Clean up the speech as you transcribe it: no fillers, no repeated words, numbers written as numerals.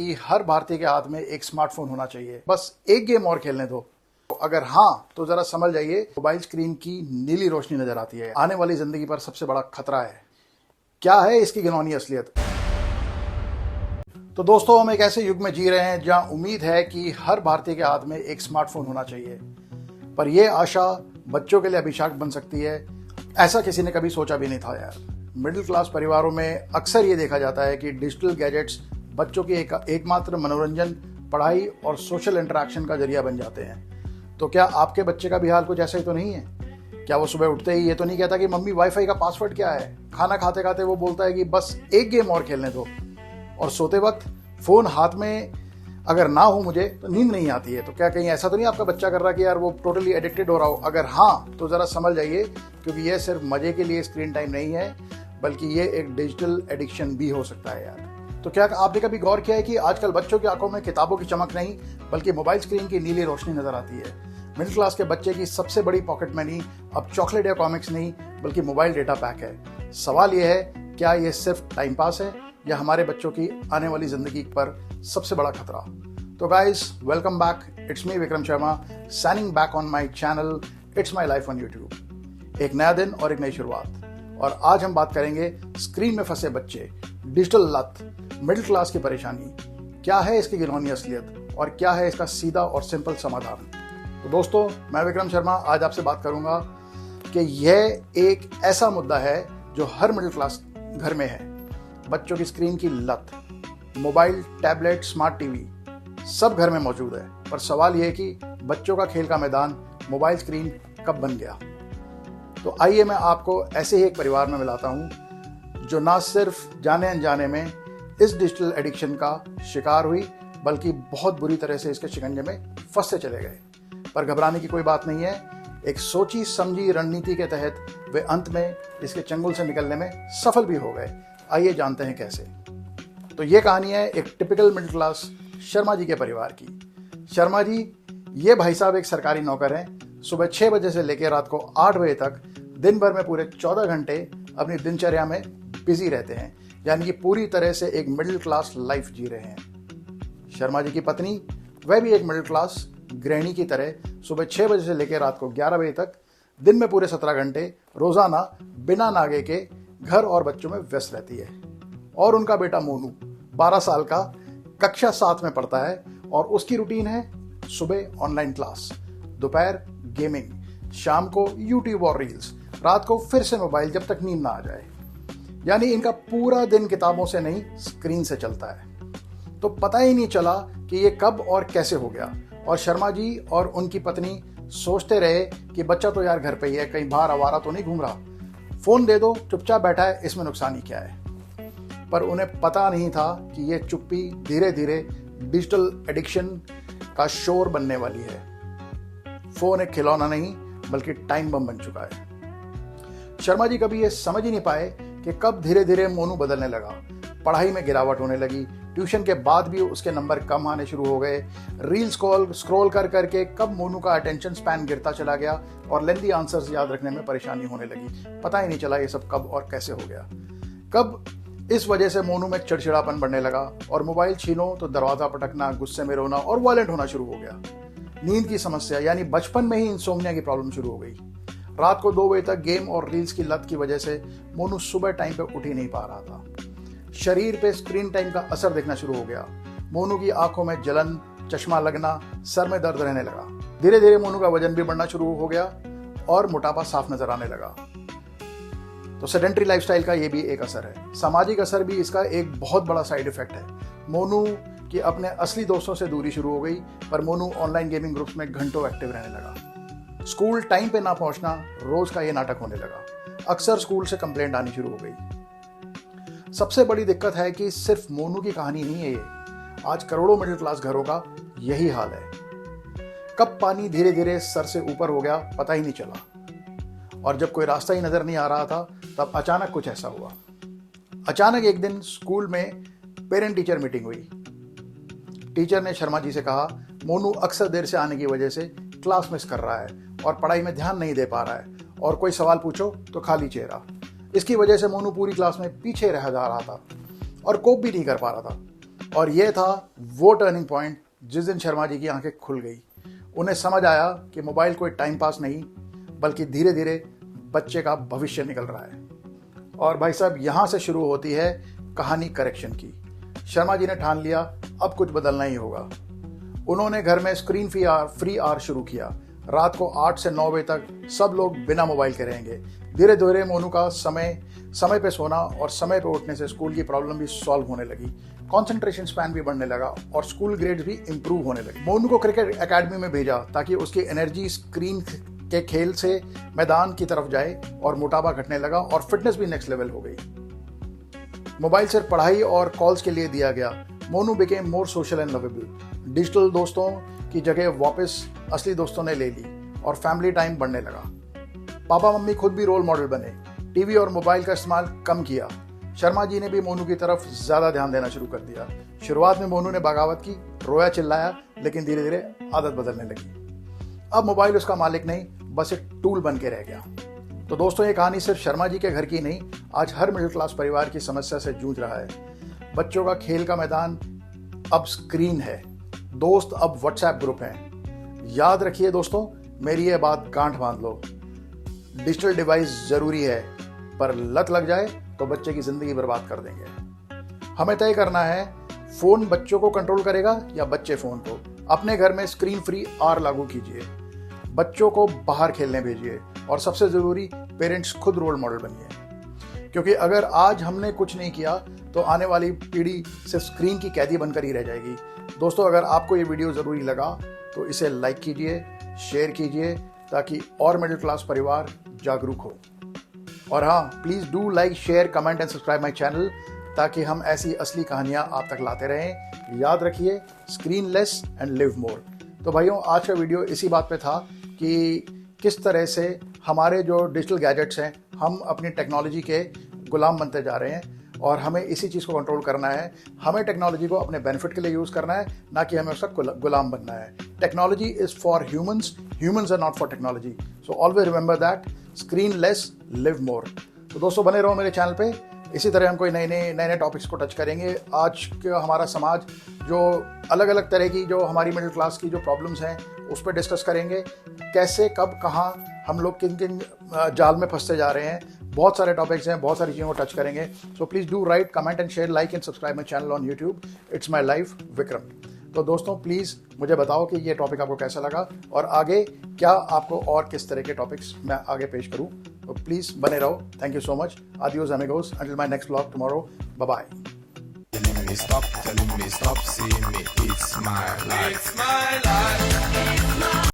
कि हर भारतीय के हाथ में एक स्मार्टफोन होना चाहिए। बस एक गेम और खेलने दो। अगर हाँ तो जरा समझ जाइए, मोबाइल स्क्रीन की नीली रोशनी नजर आती है। आने वाली जिंदगी पर सबसे बड़ा खतरा है। क्या है इसकी घिनौनी असलियत? तो दोस्तों, हम एक ऐसे युग में जी रहे हैं जहां उम्मीद है कि हर भारतीय के हाथ में एक स्मार्टफोन होना चाहिए। पर यह आशा बच्चों के लिए अभिशाप बन सकती है, ऐसा किसी ने कभी सोचा भी नहीं था यार। मिडिल क्लास परिवारों में अक्सर ये देखा जाता है कि डिजिटल गैजेट्स बच्चों की एकमात्र मनोरंजन, पढ़ाई और सोशल इंटरेक्शन का जरिया बन जाते हैं। तो क्या आपके बच्चे का भी हाल कुछ ऐसा ही तो नहीं है? क्या वो सुबह उठते ही ये तो नहीं कहता कि मम्मी वाईफाई का पासवर्ड क्या है? खाना खाते खाते वो बोलता है कि बस एक गेम और खेलने दो। और सोते वक्त फोन हाथ में अगर ना हो मुझे तो नींद नहीं आती है। तो क्या कहीं ऐसा तो नहीं आपका बच्चा कर रहा कि यार वो टोटली एडिक्टेड हो रहा हो? अगर हाँ तो जरा समझ जाइए, क्योंकि ये सिर्फ मजे के लिए स्क्रीन टाइम नहीं है, बल्कि ये एक डिजिटल एडिक्शन भी हो सकता है यार। तो क्या आपने कभी गौर किया है कि आजकल बच्चों की आंखों में किताबों की चमक नहीं, बल्कि मोबाइल स्क्रीन की नीली रोशनी नजर आती है। मिडिल क्लास के बच्चे की सबसे बड़ी पॉकेट मनी अब चॉकलेट या कॉमिक्स नहीं, बल्कि मोबाइल डेटा पैक है। सवाल यह है, क्या ये सिर्फ टाइम पास है या हमारे बच्चों की आने वाली जिंदगी पर सबसे बड़ा खतरा? तो guys, welcome back. It's me Vikram Sharma, signing back on my channel it's my life on YouTube. एक नया दिन और एक नई शुरुआत। और आज हम बात करेंगे स्क्रीन में फंसे बच्चे, डिजिटल लत, मिडिल क्लास की परेशानी। क्या है इसकी घिनौनी असलियत और क्या है इसका सीधा और सिंपल समाधान? तो दोस्तों, मैं विक्रम शर्मा आज आपसे बात करूंगा कि यह एक ऐसा मुद्दा है जो हर मिडिल क्लास घर में है। बच्चों की स्क्रीन की लत, मोबाइल, टैबलेट, स्मार्ट टीवी सब घर में मौजूद है। पर सवाल यह है कि बच्चों का खेल का मैदान मोबाइल स्क्रीन कब बन गया? तो आइए मैं आपको ऐसे ही एक परिवार में मिलाता हूं जो ना सिर्फ जाने अनजाने में इस डिजिटल एडिक्शन का शिकार हुई, बल्कि बहुत बुरी तरह से इसके शिकंजे में फंसते चले गए। पर घबराने की कोई बात नहीं है। एक सोची समझी रणनीति के तहत वे अंत में इसके चंगुल से निकलने में सफल भी हो गए। आइए जानते हैं कैसे। तो ये कहानी है एक typical middle class Sharma ji के परिवार की। शर्मा जी, ये भाई साहब एक सरकारी नौकर हैं। सुबह 6 बजे से लेकर रात को 8 बजे तक दिन भर में पूरे 14 घंटे अपनी दिनचर्या में बिजी रहते हैं, यानी कि पूरी तरह से एक मिडिल क्लास लाइफ जी रहे हैं। शर्मा जी की पत्नी, वह भी एक मिडिल क्लास गृहिणी की तरह सुबह 6 बजे से लेकर रात को 11 बजे तक दिन में पूरे 17 घंटे रोजाना बिना नागे के घर और बच्चों में व्यस्त रहती है। और उनका बेटा मोनू 12 साल का कक्षा 7 में पढ़ता है और उसकी रूटीन है सुबह ऑनलाइन क्लास, दोपहर गेमिंग, शाम को यूट्यूब और रील्स, रात को फिर से मोबाइल जब तक नींद ना आ जाए। यानी इनका पूरा दिन किताबों से नहीं, स्क्रीन से चलता है। तो पता ही नहीं चला कि ये कब और कैसे हो गया। और शर्मा जी और उनकी पत्नी सोचते रहे कि बच्चा तो यार घर पे ही है, कहीं बाहर आवारा तो नहीं घूम रहा, फोन दे दो, चुपचाप बैठा है, इसमें नुकसान ही क्या है। पर उन्हें पता नहीं था कि ये चुप्पी धीरे धीरे डिजिटल एडिक्शन का शोर बनने वाली है। फोन एक खिलौना नहीं, बल्कि टाइम बम बन चुका है। शर्मा जी कभी ये समझ ही नहीं पाए कि कब धीरे धीरे मोनू बदलने लगा। पढ़ाई में गिरावट होने लगी, ट्यूशन के बाद भी उसके नंबर कम आने शुरू हो गए। रील्स स्क्रॉल कर करके कब मोनू का अटेंशन स्पैन गिरता चला गया और लेंथी आंसर्स याद रखने में परेशानी होने लगी। पता ही नहीं चला ये सब कब और कैसे हो गया। कब इस वजह से मोनू में चिड़चिड़ापन बढ़ने लगा और मोबाइल छीनो तो दरवाजा पटकना, गुस्से में रोना और वायलेंट होना शुरू हो गया। नींद की समस्या, यानी बचपन में ही इंसोम्निया की प्रॉब्लम शुरू हो गई। रात को 2 बजे तक गेम और रील्स की लत की वजह से मोनू सुबह टाइम पे उठ ही नहीं पा रहा था। शरीर पे स्क्रीन टाइम का असर दिखना शुरू हो गया। मोनू की आंखों में जलन, चश्मा लगना, सर में दर्द रहने लगा। धीरे धीरे मोनू का वजन भी बढ़ना शुरू हो गया और मोटापा साफ नजर आने लगा। तो सेडेंटरी लाइफस्टाइल का ये भी एक असर है। सामाजिक असर भी इसका एक बहुत बड़ा साइड इफेक्ट है। मोनू की अपने असली दोस्तों से दूरी शुरू हो गई, पर मोनू ऑनलाइन गेमिंग ग्रुप्स में घंटों एक्टिव रहने लगा। स्कूल टाइम पे ना पहुंचना रोज का ये नाटक होने लगा। अक्सर स्कूल से कंप्लेंट आनी शुरू हो गई। सबसे बड़ी दिक्कत है कि सिर्फ मोनू की कहानी नहीं है ये, आज करोड़ों मिडिल क्लास घरों का यही हाल है। कब पानी धीरे धीरे सर से ऊपर हो गया पता ही नहीं चला। और जब कोई रास्ता ही नजर नहीं आ रहा था, तब अचानक कुछ ऐसा हुआ। अचानक एक दिन स्कूल में पेरेंट टीचर मीटिंग हुई। टीचर ने शर्मा जी से कहा, मोनू अक्सर देर से आने की वजह से क्लास मिस कर रहा है और पढ़ाई में ध्यान नहीं दे पा रहा है, और कोई सवाल पूछो तो खाली चेहरा। इसकी वजह से मोनू पूरी क्लास में पीछे रह जा रहा था और कोप भी नहीं कर पा रहा था। और ये था वो टर्निंग पॉइंट जिस दिन शर्मा जी की आंखें खुल गई। उन्हें समझ आया कि मोबाइल कोई टाइम पास नहीं बल्कि धीरे धीरे बच्चे का भविष्य निकल रहा है। और भाई साहब, यहाँ से शुरू होती है कहानी करेक्शन की। शर्मा जी ने ठान लिया अब कुछ बदलना ही होगा। उन्होंने घर में स्क्रीन फ्री आवर शुरू किया। रात को 8 से 9 बजे तक सब लोग बिना मोबाइल के रहेंगे। धीरे धीरे मोनू का समय पे सोना और समय पे उठने से स्कूल की प्रॉब्लम भी सॉल्व होने लगी। कंसंट्रेशन स्पैन भी बढ़ने लगा और स्कूल ग्रेड्स भी इंप्रूव होने लगे। मोनू को क्रिकेट एकेडमी में भेजा ताकि उसकी एनर्जी स्क्रीन के खेल से मैदान की तरफ जाए और मोटापा घटने लगा और फिटनेस भी नेक्स्ट लेवल हो गई। मोबाइल सिर्फ पढ़ाई और कॉल्स के लिए दिया गया। Monu became more social and lovable. Digital दोस्तों की जगह वापस असली दोस्तों ने ले ली और फैमिली टाइम बढ़ने लगा। पापा मम्मी खुद भी रोल मॉडल बने। टीवी और मोबाइल का इस्तेमाल कम किया। शर्मा जी ने भी मोनू की तरफ ज्यादा ध्यान देना शुरू कर दिया। शुरुआत में मोनू ने बगावत की, रोया चिल्लाया, लेकिन धीरे धीरे आदत बदलने लगी। अब मोबाइल उसका मालिक नहीं, बस एक टूल बन के रह गया। तो दोस्तों, ये कहानी सिर्फ शर्मा जी के घर की नहीं, आज हर मिडिल क्लास परिवार की समस्या से जूझ रहा है। बच्चों का खेल का मैदान अब स्क्रीन है, दोस्त अब व्हाट्सएप ग्रुप हैं। याद रखिए दोस्तों, मेरी ये बात गांठ बांध लो, डिजिटल डिवाइस जरूरी है, पर लत लग जाए तो बच्चे की जिंदगी बर्बाद कर देंगे। हमें तय करना है, फोन बच्चों को कंट्रोल करेगा या बच्चे फोन को। अपने घर में स्क्रीन फ्री आवर लागू कीजिए, बच्चों को बाहर खेलने भेजिए और सबसे जरूरी, पेरेंट्स खुद रोल मॉडल बनिए। क्योंकि अगर आज हमने कुछ नहीं किया तो आने वाली पीढ़ी सिर्फ स्क्रीन की कैदी बनकर ही रह जाएगी। दोस्तों, अगर आपको ये वीडियो जरूरी लगा तो इसे लाइक कीजिए, शेयर कीजिए, ताकि और मिडिल क्लास परिवार जागरूक हो। और हाँ, please do like, share, comment and subscribe my channel, ताकि हम ऐसी असली कहानियां आप तक लाते रहें। याद रखिए, screen less and live more. तो भाइयों, आज का वीडियो इसी बात पे था कि किस तरह से हमारे जो डिजिटल गैजेट्स हैं, हम अपनी टेक्नोलॉजी के गुलाम बनते जा रहे हैं और हमें इसी चीज़ को कंट्रोल करना है। हमें टेक्नोलॉजी को अपने बेनिफिट के लिए यूज़ करना है, ना कि हमें उसका गुलाम बनना है। Technology is for humans, humans are not for technology. So always remember that, screen less, live more. तो दोस्तों, बने रहो मेरे चैनल पे। इसी तरह हम कोई नए टॉपिक्स को टच करेंगे। आज का हमारा समाज जो अलग अलग तरह की, जो हमारी मिडिल क्लास की जो प्रॉब्लम्स हैं, उस पर डिस्कस करेंगे। कैसे, कब, कहाँ हम लोग किन किन जाल में फंसते जा रहे हैं। बहुत सारे टॉपिक्स हैं, बहुत सारी चीज़ों को टच करेंगे। So please do right, comment and share, like and subscribe my channel on YouTube. It's my life Vikram. तो दोस्तों, प्लीज़ मुझे बताओ कि ये टॉपिक आपको कैसा लगा और आगे क्या आपको और किस तरह के टॉपिक्स मैं आगे पेश करूं। तो प्लीज़ बने रहो। Thank you so much. Adios amigos. Until my next vlog tomorrow. Bye-bye. Telling me stop, seeing me, it's my life. It's my life.